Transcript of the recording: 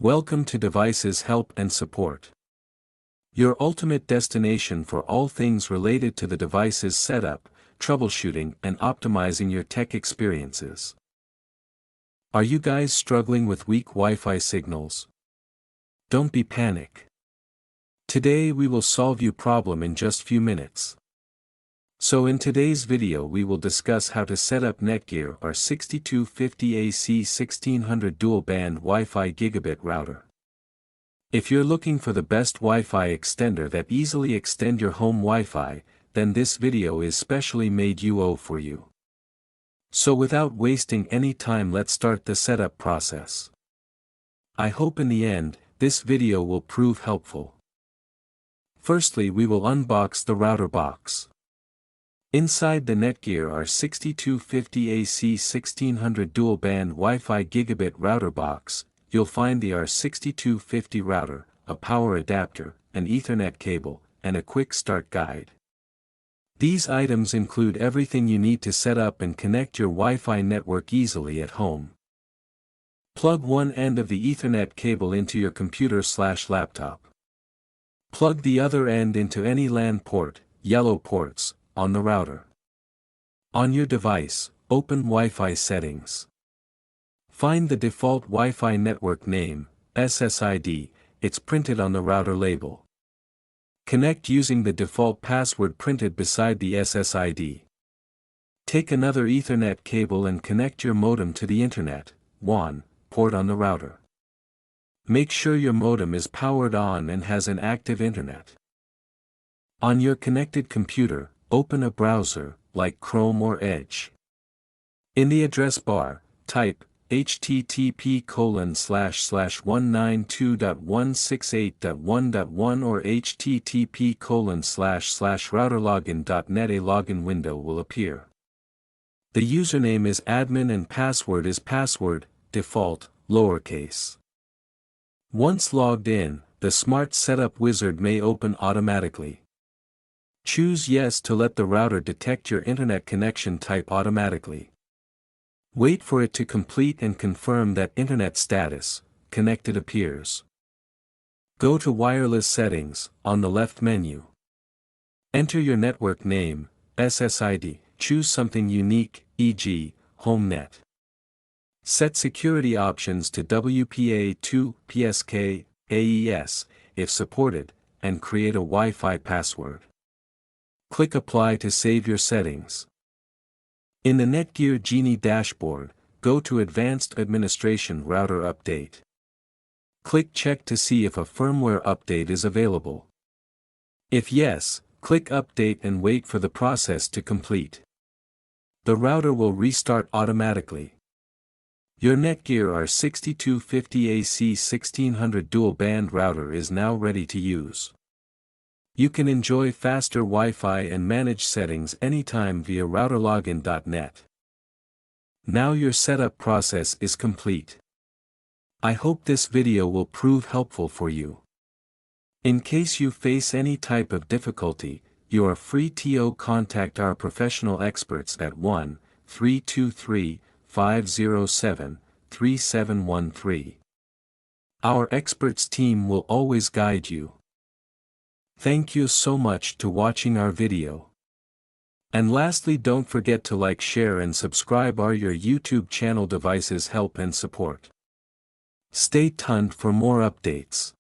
Welcome to Devices Help and Support, your ultimate destination for all things related to the device's setup, troubleshooting, and optimizing your tech experiences. Are you guys struggling with weak Wi-Fi signals? Don't be panic. Today we will solve your problem in just few minutes. So in today's video we will discuss how to set up Netgear R6250 AC1600 dual-band Wi-Fi Gigabit router. If you're looking for the best Wi-Fi extender that easily extend your home Wi-Fi, then this video is specially made for you. So without wasting any time, let's start the setup process. I hope in the end, this video will prove helpful. Firstly, we will unbox the router box. Inside the Netgear R6250 AC1600 dual-band Wi-Fi Gigabit router box, you'll find the R6250 router, a power adapter, an Ethernet cable, and a quick start guide. These items include everything you need to set up and connect your Wi-Fi network easily at home. Plug one end of the Ethernet cable into your computer/laptop. Plug the other end into any LAN port, yellow ports, on the router. On your device, open Wi-Fi settings. Find the default Wi-Fi network name, SSID, it's printed on the router label. Connect using the default password printed beside the SSID. Take another Ethernet cable and connect your modem to the Internet, WAN, port on the router. Make sure your modem is powered on and has an active Internet. On your connected computer, open a browser, like Chrome or Edge. In the address bar, type http://192.168.1.1 or http://routerlogin.net. A login window will appear. The username is admin and password is password, default, lowercase. Once logged in, the Smart Setup wizard may open automatically. Choose Yes to let the router detect your internet connection type automatically. Wait for it to complete and confirm that Internet status, connected appears. Go to Wireless Settings, on the left menu. Enter your network name, SSID, choose something unique, e.g., HomeNet. Set security options to WPA2, PSK, AES, if supported, and create a Wi-Fi password. Click Apply to save your settings. In the Netgear Genie dashboard, go to Advanced Administration Router Update. Click Check to see if a firmware update is available. If yes, click Update and wait for the process to complete. The router will restart automatically. Your Netgear R6250 AC1600 dual-band router is now ready to use. You can enjoy faster Wi-Fi and manage settings anytime via routerlogin.net. Now your setup process is complete. I hope this video will prove helpful for you. In case you face any type of difficulty, you are free to contact our professional experts at 1-323-507-3713. Our experts team will always guide you. Thank you so much to watching our video. And lastly, don't forget to like, share and subscribe our YouTube channel Devices Help and Support. Stay tuned for more updates.